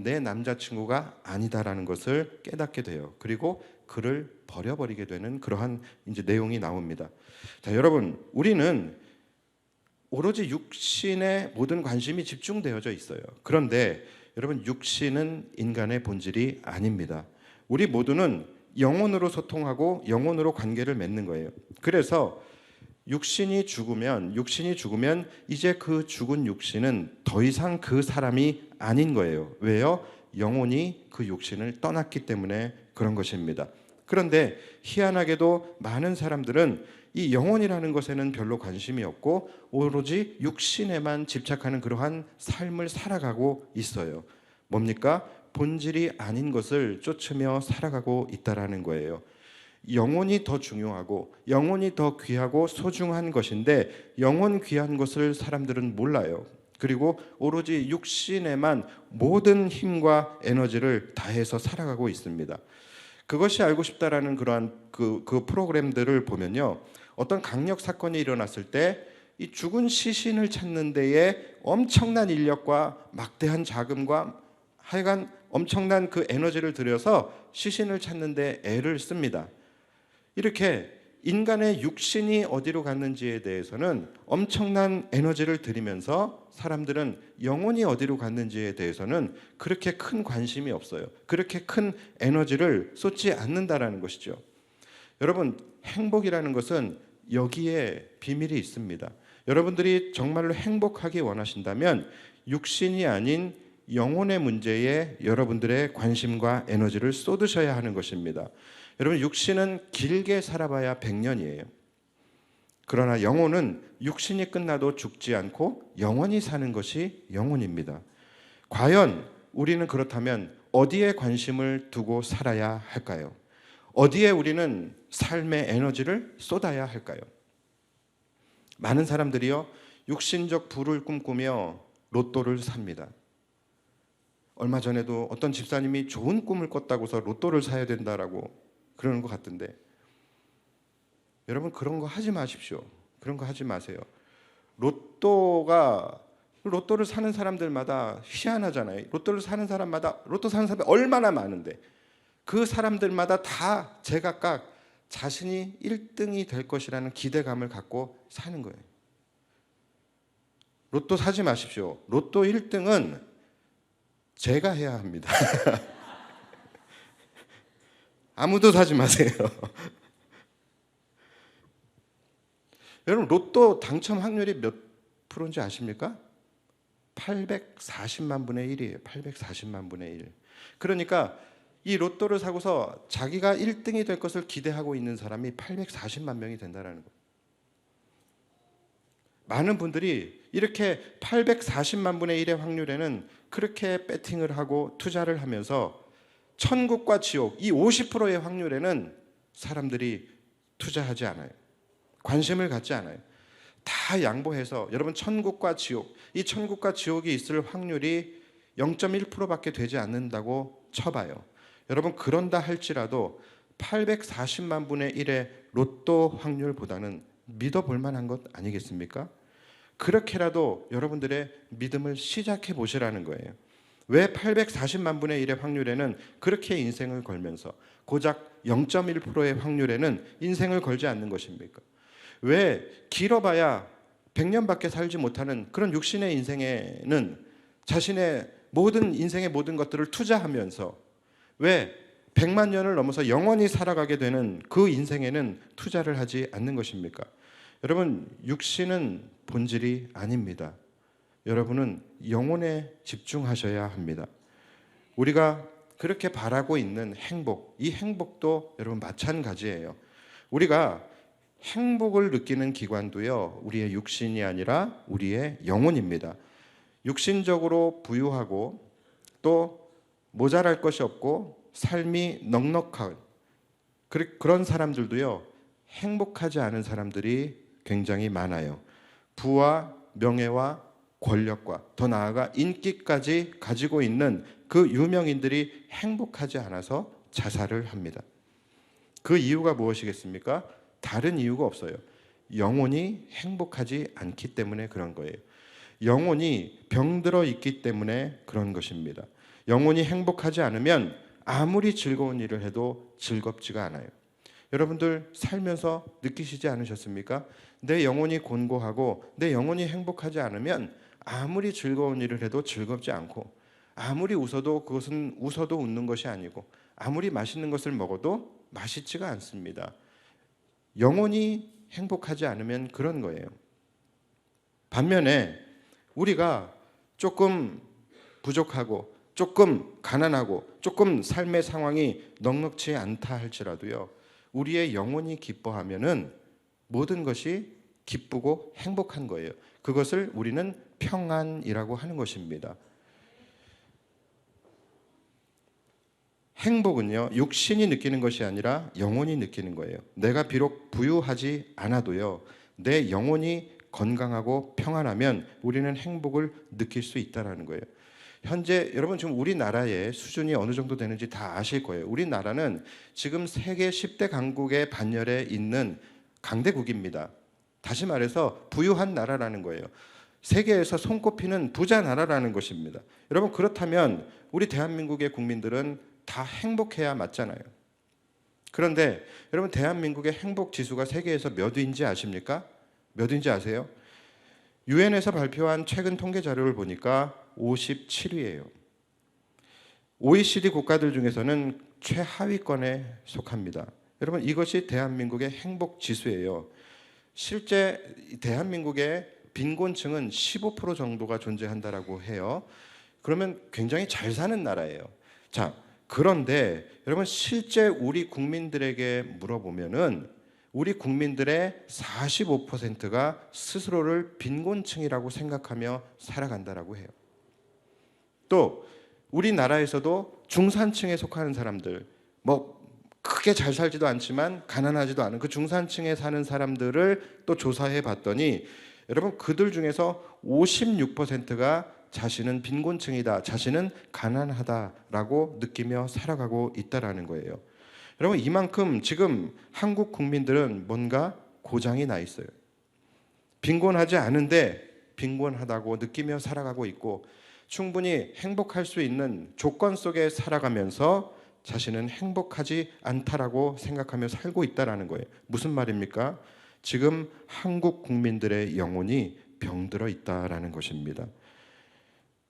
내 남자친구가 아니다라는 것을 깨닫게 돼요. 그리고 그를 버려버리게 되는 그러한 이제 내용이 나옵니다. 자, 여러분, 우리는 오로지 육신에 모든 관심이 집중되어져 있어요. 그런데 여러분, 육신은 인간의 본질이 아닙니다. 우리 모두는 영혼으로 소통하고 영혼으로 관계를 맺는 거예요. 그래서 육신이 죽으면 이제 그 죽은 육신은 더 이상 그 사람이 아닌 거예요. 왜요? 영혼이 그 육신을 떠났기 때문에 그런 것입니다. 그런데 희한하게도 많은 사람들은 이 영혼이라는 것에는 별로 관심이 없고 오로지 육신에만 집착하는 그러한 삶을 살아가고 있어요. 뭡니까? 본질이 아닌 것을 쫓으며 살아가고 있다라는 거예요. 영혼이 더 중요하고 영혼이 더 귀하고 소중한 것인데 영혼 귀한 것을 사람들은 몰라요. 그리고 오로지 육신에만 모든 힘과 에너지를 다해서 살아가고 있습니다. 그것이 알고 싶다라는 그러한 그 프로그램들을 보면요, 어떤 강력 사건이 일어났을 때 이 죽은 시신을 찾는 데에 엄청난 인력과 막대한 자금과 하여간 엄청난 그 에너지를 들여서 시신을 찾는 데 애를 씁니다. 이렇게 인간의 육신이 어디로 갔는지에 대해서는 엄청난 에너지를 들이면서 사람들은 영혼이 어디로 갔는지에 대해서는 그렇게 큰 관심이 없어요. 그렇게 큰 에너지를 쏟지 않는다라는 것이죠. 여러분, 행복이라는 것은 여기에 비밀이 있습니다. 여러분들이 정말로 행복하기 원하신다면 육신이 아닌 영혼의 문제에 여러분들의 관심과 에너지를 쏟으셔야 하는 것입니다. 여러분, 육신은 길게 살아봐야 100년이에요. 그러나 영혼은 육신이 끝나도 죽지 않고 영원히 사는 것이 영혼입니다. 과연 우리는 그렇다면 어디에 관심을 두고 살아야 할까요? 어디에 우리는 삶의 에너지를 쏟아야 할까요? 많은 사람들이요, 육신적 부를 꿈꾸며 로또를 삽니다. 얼마 전에도 어떤 집사님이 좋은 꿈을 꿨다고서 로또를 사야 된다라고 그러는 것 같던데, 여러분, 그런 거 하지 마십시오. 그런 거 하지 마세요. 로또를 사는 사람들마다 희한하잖아요. 로또를 사는 사람마다, 로또 사는 사람이 얼마나 많은데 그 사람들마다 다 제각각 자신이 1등이 될 것이라는 기대감을 갖고 사는 거예요. 로또 사지 마십시오. 로또 1등은 제가 해야 합니다. 아무도 사지 마세요. 여러분, 로또 당첨 확률이 몇 프로인지 아십니까? 840만 분의 1이에요. 840만 분의 1. 그러니까 이 로또를 사고서 자기가 1등이 될 것을 기대하고 있는 사람이 840만 명이 된다는 거예요. 많은 분들이 이렇게 840만 분의 1의 확률에는 그렇게 배팅을 하고 투자를 하면서 천국과 지옥, 이 50%의 확률에는 사람들이 투자하지 않아요. 관심을 갖지 않아요. 다 양보해서, 여러분, 천국과 지옥, 이 천국과 지옥이 있을 확률이 0.1%밖에 되지 않는다고 쳐봐요. 여러분, 그런다 할지라도 840만 분의 1의 로또 확률보다는 믿어볼 만한 것 아니겠습니까? 그렇게라도 여러분들의 믿음을 시작해 보시라는 거예요. 왜 840만 분의 1의 확률에는 그렇게 인생을 걸면서 고작 0.1%의 확률에는 인생을 걸지 않는 것입니까? 왜 길어봐야 100년밖에 살지 못하는 그런 육신의 인생에는 자신의 인생의 모든 것들을 투자하면서 왜 100만 년을 넘어서 영원히 살아가게 되는 그 인생에는 투자를 하지 않는 것입니까? 여러분, 육신은 본질이 아닙니다. 여러분은 영혼에 집중하셔야 합니다. 우리가 그렇게 바라고 있는 행복, 이 행복도 여러분 마찬가지예요. 우리가 행복을 느끼는 기관도요, 우리의 육신이 아니라 우리의 영혼입니다. 육신적으로 부유하고 또 모자랄 것이 없고 삶이 넉넉한 그런 사람들도요, 행복하지 않은 사람들이 굉장히 많아요. 부와 명예와 권력과 더 나아가 인기까지 가지고 있는 그 유명인들이 행복하지 않아서 자살을 합니다. 그 이유가 무엇이겠습니까? 다른 이유가 없어요. 영혼이 행복하지 않기 때문에 그런 거예요. 영혼이 병들어 있기 때문에 그런 것입니다. 영혼이 행복하지 않으면 아무리 즐거운 일을 해도 즐겁지가 않아요. 여러분들 살면서 느끼시지 않으셨습니까? 내 영혼이 곤고하고 내 영혼이 행복하지 않으면 아무리 즐거운 일을 해도 즐겁지 않고, 아무리 웃어도 그것은 웃어도 웃는 것이 아니고, 아무리 맛있는 것을 먹어도 맛있지가 않습니다. 영혼이 행복하지 않으면 그런 거예요. 반면에 우리가 조금 부족하고 조금 가난하고 조금 삶의 상황이 넉넉지 않다 할지라도요, 우리의 영혼이 기뻐하면은 모든 것이 기쁘고 행복한 거예요. 그것을 우리는 평안이라고 하는 것입니다. 행복은요, 육신이 느끼는 것이 아니라 영혼이 느끼는 거예요. 내가 비록 부유하지 않아도요, 내 영혼이 건강하고 평안하면 우리는 행복을 느낄 수 있다는 거예요. 현재 여러분 지금 우리나라의 수준이 어느 정도 되는지 다 아실 거예요. 우리나라는 지금 세계 10대 강국의 반열에 있는 강대국입니다. 다시 말해서 부유한 나라라는 거예요. 세계에서 손꼽히는 부자 나라라는 것입니다. 여러분 그렇다면 우리 대한민국의 국민들은 다 행복해야 맞잖아요. 그런데 여러분 대한민국의 행복 지수가 세계에서 몇 위인지 아십니까? 몇 위인지 아세요? 유엔에서 발표한 최근 통계 자료를 보니까 57위예요. OECD 국가들 중에서는 최하위권에 속합니다. 여러분 이것이 대한민국의 행복 지수예요. 실제 대한민국의 빈곤층은 15% 정도가 존재한다라고 해요. 그러면 굉장히 잘 사는 나라예요. 자, 그런데 여러분 실제 우리 국민들에게 물어보면은 우리 국민들의 45%가 스스로를 빈곤층이라고 생각하며 살아간다라고 해요. 또 우리나라에서도 중산층에 속하는 사람들, 뭐 크게 잘 살지도 않지만 가난하지도 않은 그 중산층에 사는 사람들을 또 조사해 봤더니 여러분 그들 중에서 56%가 자신은 빈곤층이다, 자신은 가난하다라고 느끼며 살아가고 있다라는 거예요. 여러분 이만큼 지금 한국 국민들은 뭔가 고장이 나 있어요. 빈곤하지 않은데 빈곤하다고 느끼며 살아가고 있고, 충분히 행복할 수 있는 조건 속에 살아가면서 자신은 행복하지 않다라고 생각하며 살고 있다라는 거예요. 무슨 말입니까? 지금 한국 국민들의 영혼이 병들어 있다라는 것입니다.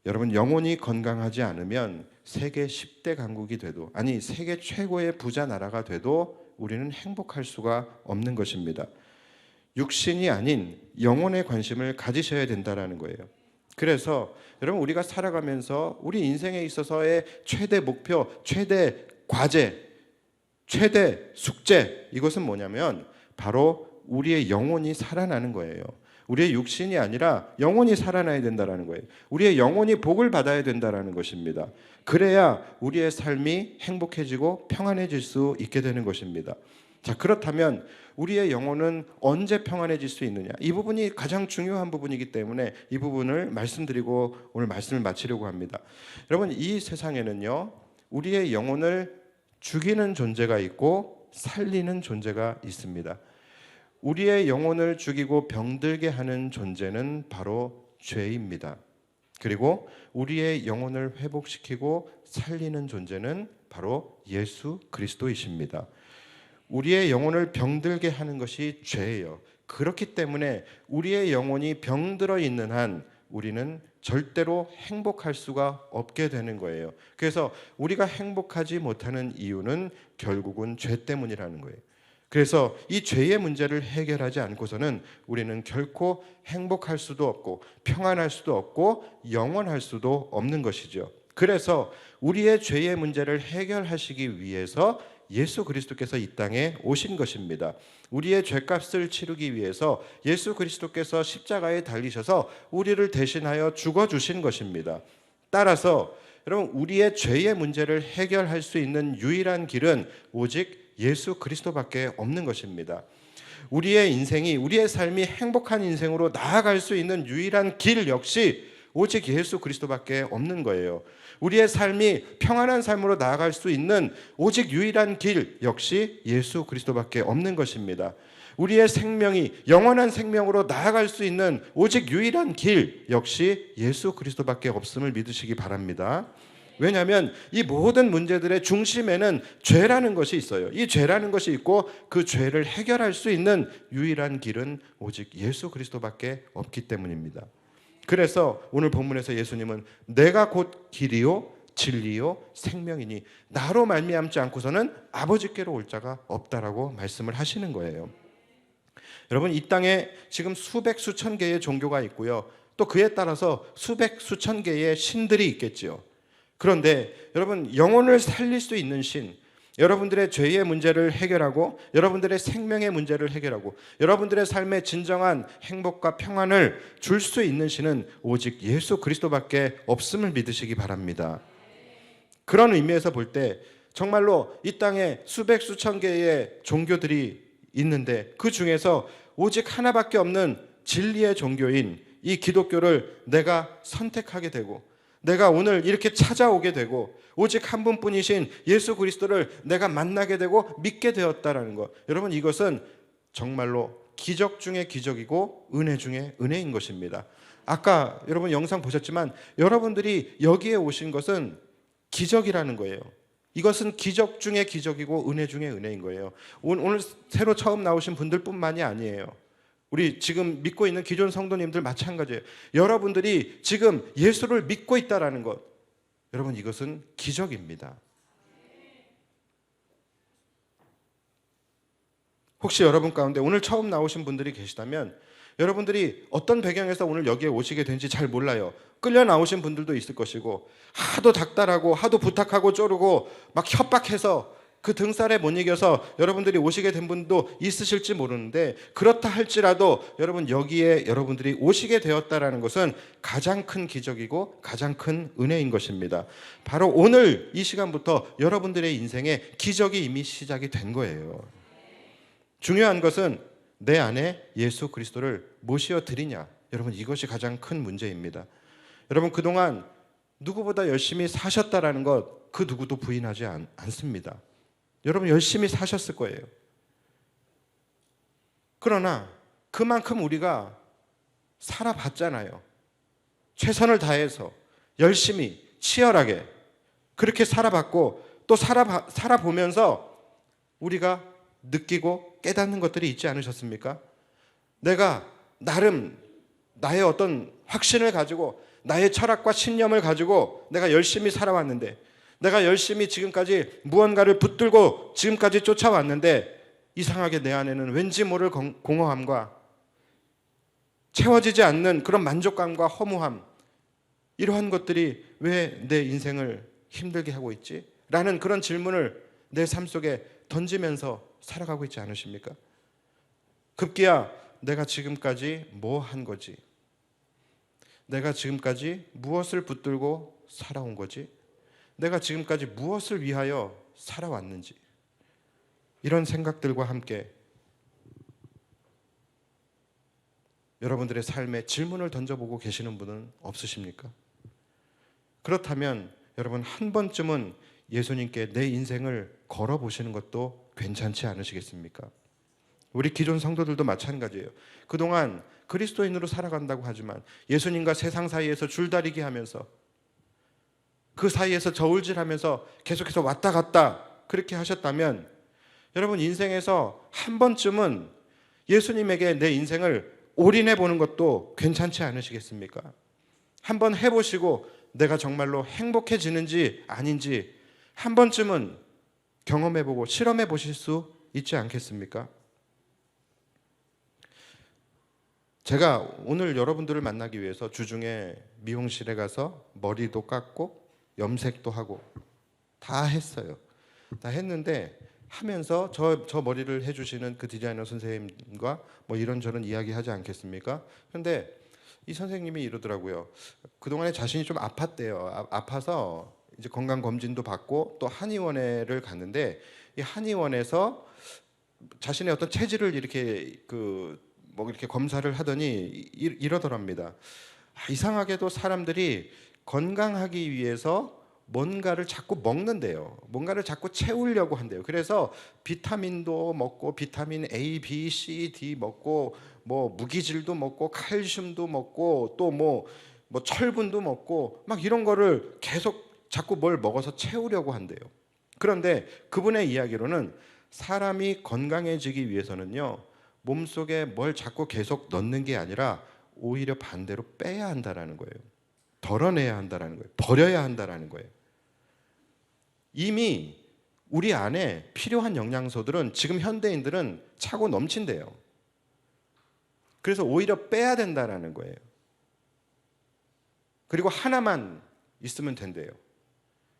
여러분 영혼이 건강하지 않으면 세계 10대 강국이 돼도, 아니 세계 최고의 부자 나라가 돼도 우리는 행복할 수가 없는 것입니다. 육신이 아닌 영혼의 관심을 가지셔야 된다라는 거예요. 그래서 여러분 우리가 살아가면서 우리 인생에 있어서의 최대 목표, 최대 과제, 최대 숙제, 이것은 뭐냐면 바로 우리의 영혼이 살아나는 거예요. 우리의 육신이 아니라 영혼이 살아나야 된다는 거예요. 우리의 영혼이 복을 받아야 된다는 것입니다. 그래야 우리의 삶이 행복해지고 평안해질 수 있게 되는 것입니다. 자, 그렇다면 우리의 영혼은 언제 평안해질 수 있느냐? 이 부분이 가장 중요한 부분이기 때문에 이 부분을 말씀드리고 오늘 말씀을 마치려고 합니다. 여러분 이 세상에는요, 우리의 영혼을 죽이는 존재가 있고 살리는 존재가 있습니다. 우리의 영혼을 죽이고 병들게 하는 존재는 바로 죄입니다. 그리고 우리의 영혼을 회복시키고 살리는 존재는 바로 예수 그리스도이십니다. 우리의 영혼을 병들게 하는 것이 죄예요. 그렇기 때문에 우리의 영혼이 병들어 있는 한 우리는 절대로 행복할 수가 없게 되는 거예요. 그래서 우리가 행복하지 못하는 이유는 결국은 죄 때문이라는 거예요. 그래서 이 죄의 문제를 해결하지 않고서는 우리는 결코 행복할 수도 없고 평안할 수도 없고 영원할 수도 없는 것이죠. 그래서 우리의 죄의 문제를 해결하시기 위해서 예수 그리스도께서 이 땅에 오신 것입니다. 우리의 죄값을 치르기 위해서 예수 그리스도께서 십자가에 달리셔서 우리를 대신하여 죽어주신 것입니다. 따라서 여러분, 우리의 죄의 문제를 해결할 수 있는 유일한 길은 오직 예수 그리스도밖에 없는 것입니다. 우리의 인생이, 우리의 삶이 행복한 인생으로 나아갈 수 있는 유일한 길 역시 오직 예수 그리스도밖에 없는 거예요. 우리의 삶이 평안한 삶으로 나아갈 수 있는 오직 유일한 길 역시 예수 그리스도밖에 없는 것입니다. 우리의 생명이 영원한 생명으로 나아갈 수 있는 오직 유일한 길 역시 예수 그리스도밖에 없음을 믿으시기 바랍니다. 왜냐하면 이 모든 문제들의 중심에는 죄라는 것이 있어요. 이 죄라는 것이 있고 그 죄를 해결할 수 있는 유일한 길은 오직 예수 그리스도밖에 없기 때문입니다. 그래서 오늘 본문에서 예수님은 내가 곧 길이요 진리요 생명이니 나로 말미암지 않고서는 아버지께로 올 자가 없다라고 말씀을 하시는 거예요. 여러분, 이 땅에 지금 수백 수천 개의 종교가 있고요, 또 그에 따라서 수백 수천 개의 신들이 있겠지요. 그런데 여러분, 영혼을 살릴 수 있는 신, 여러분들의 죄의 문제를 해결하고 여러분들의 생명의 문제를 해결하고 여러분들의 삶에 진정한 행복과 평안을 줄 수 있는 신은 오직 예수 그리스도밖에 없음을 믿으시기 바랍니다. 그런 의미에서 볼 때 정말로 이 땅에 수백 수천 개의 종교들이 있는데 그 중에서 오직 하나밖에 없는 진리의 종교인 이 기독교를 내가 선택하게 되고 내가 오늘 이렇게 찾아오게 되고 오직 한 분뿐이신 예수 그리스도를 내가 만나게 되고 믿게 되었다라는 것, 여러분, 이것은 정말로 기적 중의 기적이고 은혜 중의 은혜인 것입니다. 아까 여러분 영상 보셨지만 여러분들이 여기에 오신 것은 기적이라는 거예요. 이것은 기적 중의 기적이고 은혜 중의 은혜인 거예요. 오늘 새로 처음 나오신 분들뿐만이 아니에요. 우리 지금 믿고 있는 기존 성도님들 마찬가지예요. 여러분들이 지금 예수를 믿고 있다라는 것, 여러분, 이것은 기적입니다. 혹시 여러분 가운데 오늘 처음 나오신 분들이 계시다면 여러분들이 어떤 배경에서 오늘 여기에 오시게 된지 잘 몰라요. 끌려 나오신 분들도 있을 것이고 하도 닥달하고 하도 부탁하고 쪼르고 막 협박해서 그 등살에 못 이겨서 여러분들이 오시게 된 분도 있으실지 모르는데, 그렇다 할지라도 여러분 여기에 여러분들이 오시게 되었다라는 것은 가장 큰 기적이고 가장 큰 은혜인 것입니다. 바로 오늘 이 시간부터 여러분들의 인생에 기적이 이미 시작이 된 거예요. 중요한 것은 내 안에 예수 그리스도를 모시어 드리냐, 여러분, 이것이 가장 큰 문제입니다. 여러분, 그동안 누구보다 열심히 사셨다라는 것 그 누구도 부인하지 않습니다. 여러분 열심히 사셨을 거예요. 그러나 그만큼 우리가 살아봤잖아요. 최선을 다해서 열심히 치열하게 그렇게 살아봤고 또 살아보면서 우리가 느끼고 깨닫는 것들이 있지 않으셨습니까? 내가 나름 나의 어떤 확신을 가지고 나의 철학과 신념을 가지고 내가 열심히 살아왔는데, 내가 열심히 지금까지 무언가를 붙들고 지금까지 쫓아왔는데 이상하게 내 안에는 왠지 모를 공허함과 채워지지 않는 그런 만족감과 허무함, 이러한 것들이 왜 내 인생을 힘들게 하고 있지? 라는 그런 질문을 내 삶 속에 던지면서 살아가고 있지 않으십니까? 급기야 내가 지금까지 뭐 한 거지? 내가 지금까지 무엇을 붙들고 살아온 거지? 내가 지금까지 무엇을 위하여 살아왔는지, 이런 생각들과 함께 여러분들의 삶에 질문을 던져보고 계시는 분은 없으십니까? 그렇다면 여러분 한 번쯤은 예수님께 내 인생을 걸어보시는 것도 괜찮지 않으시겠습니까? 우리 기존 성도들도 마찬가지예요. 그동안 그리스도인으로 살아간다고 하지만 예수님과 세상 사이에서 줄다리기 하면서 그 사이에서 저울질하면서 계속해서 왔다 갔다 그렇게 하셨다면 여러분 인생에서 한 번쯤은 예수님에게 내 인생을 올인해 보는 것도 괜찮지 않으시겠습니까? 한번 해보시고 내가 정말로 행복해지는지 아닌지 한 번쯤은 경험해보고 실험해 보실 수 있지 않겠습니까? 제가 오늘 여러분들을 만나기 위해서 주중에 미용실에 가서 머리도 깎고 염색도 하고 다 했어요. 다 했는데 하면서 저 머리를 해주시는 그 디자이너 선생님과 뭐 이런저런 이야기하지 않겠습니까? 그런데 이 선생님이 이러더라고요. 그동안에 자신이 좀 아팠대요. 아파서 이제 건강 검진도 받고 또 한의원에를 갔는데 이 한의원에서 자신의 어떤 체질을 이렇게 뭐 이렇게 검사를 하더니 이러더랍니다. 이상하게도 사람들이 건강하기 위해서 뭔가를 자꾸 먹는데요. 뭔가를 자꾸 채우려고 한대요. 그래서 비타민도 먹고 비타민 A, B, C, D 먹고 뭐 무기질도 먹고 칼슘도 먹고 또 뭐 철분도 먹고 막 이런 거를 계속 자꾸 뭘 먹어서 채우려고 한대요. 그런데 그분의 이야기로는 사람이 건강해지기 위해서는요, 몸속에 뭘 자꾸 계속 넣는 게 아니라 오히려 반대로 빼야 한다라는 거예요. 덜어내야 한다라는 거예요. 버려야 한다라는 거예요. 이미 우리 안에 필요한 영양소들은 지금 현대인들은 차고 넘친대요. 그래서 오히려 빼야 된다라는 거예요. 그리고 하나만 있으면 된대요.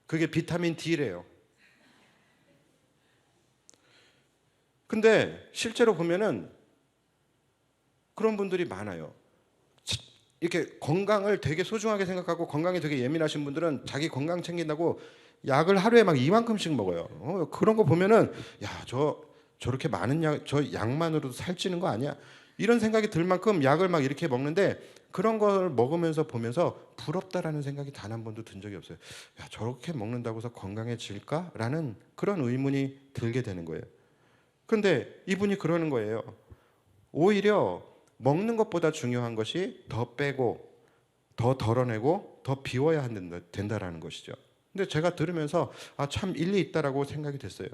그게 비타민 D래요. 근데 실제로 보면은 그런 분들이 많아요. 이렇게 건강을 되게 소중하게 생각하고 건강에 되게 예민하신 분들은 자기 건강 챙긴다고 약을 하루에 막 이만큼씩 먹어요. 그런 거 보면은 저렇게 많은 저 약만으로도 살찌는 거 아니야? 이런 생각이 들 만큼 약을 막 이렇게 먹는데 그런 걸 먹으면서 보면서 부럽다라는 생각이 단 한 번도 든 적이 없어요. 저렇게 먹는다고 해서 건강해질까? 라는 그런 의문이 들게 되는 거예요. 근데 이분이 그러는 거예요. 오히려 먹는 것보다 중요한 것이 더 빼고 더 덜어내고 더 비워야 된다라는 것이죠. 근데 제가 들으면서 참 일리 있다라고 생각이 됐어요.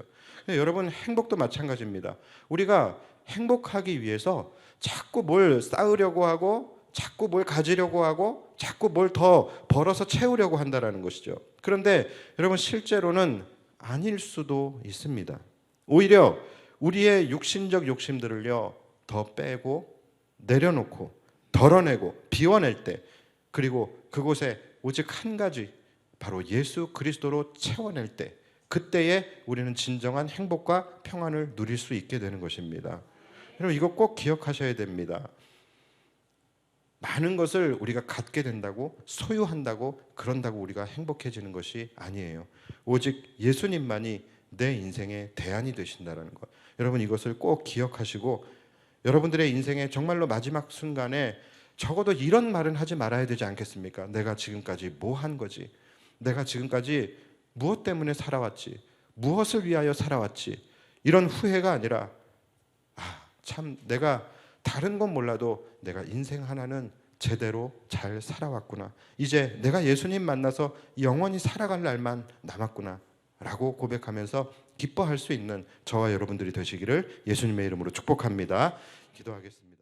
여러분, 행복도 마찬가지입니다. 우리가 행복하기 위해서 자꾸 뭘 쌓으려고 하고 자꾸 뭘 가지려고 하고 자꾸 뭘 더 벌어서 채우려고 한다라는 것이죠. 그런데 여러분, 실제로는 아닐 수도 있습니다. 오히려 우리의 육신적 욕심들을요, 더 빼고 내려놓고 덜어내고 비워낼 때, 그리고 그곳에 오직 한 가지, 바로 예수 그리스도로 채워낼 때, 그때에 우리는 진정한 행복과 평안을 누릴 수 있게 되는 것입니다. 여러분, 이거 꼭 기억하셔야 됩니다. 많은 것을 우리가 갖게 된다고, 소유한다고, 그런다고 우리가 행복해지는 것이 아니에요. 오직 예수님만이 내 인생의 대안이 되신다는 것. 여러분, 이것을 꼭 기억하시고 여러분들의 인생의 정말로 마지막 순간에 적어도 이런 말은 하지 말아야 되지 않겠습니까? 내가 지금까지 뭐 한 거지? 내가 지금까지 무엇 때문에 살아왔지? 무엇을 위하여 살아왔지? 이런 후회가 아니라 참 내가 다른 건 몰라도 내가 인생 하나는 제대로 잘 살아왔구나. 이제 내가 예수님 만나서 영원히 살아갈 날만 남았구나 라고 고백하면서 기뻐할 수 있는 저와 여러분들이 되시기를 예수님의 이름으로 축복합니다. 기도하겠습니다.